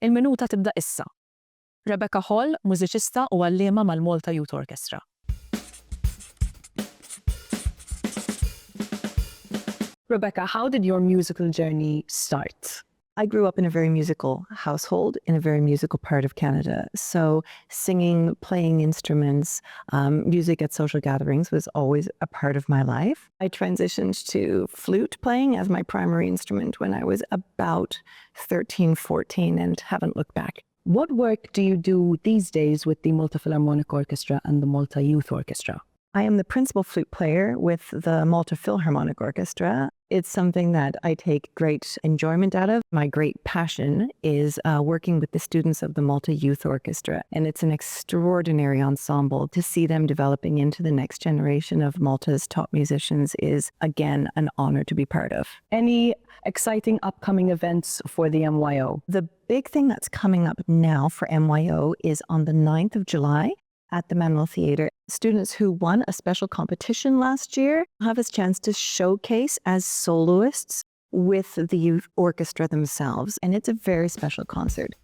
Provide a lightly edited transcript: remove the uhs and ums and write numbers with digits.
Il-minuta tibda issa. Rebecca Hall, mużiċista u għalliema mal-Malta Youth Orchestra. Rebecca, how did your musical journey start? I grew up in a very musical household in a very musical part of Canada. So singing, playing instruments, music at social gatherings was always a part of my life. I transitioned to flute playing as my primary instrument when I was about 13, 14 and haven't looked back. What work do you do these days with the Malta Philharmonic Orchestra and the Malta Youth Orchestra? I am the principal flute player with the Malta Philharmonic Orchestra. It's something that I take great enjoyment out of. My great passion is working with the students of the Malta Youth Orchestra, and it's an extraordinary ensemble. To see them developing into the next generation of Malta's top musicians is, again, an honor to be part of. Any exciting upcoming events for the MYO? The big thing that's coming up now for MYO is on the 9th of July. At the Manuel Theatre. Students who won a special competition last year have a chance to showcase as soloists with the youth orchestra themselves, and it's a very special concert.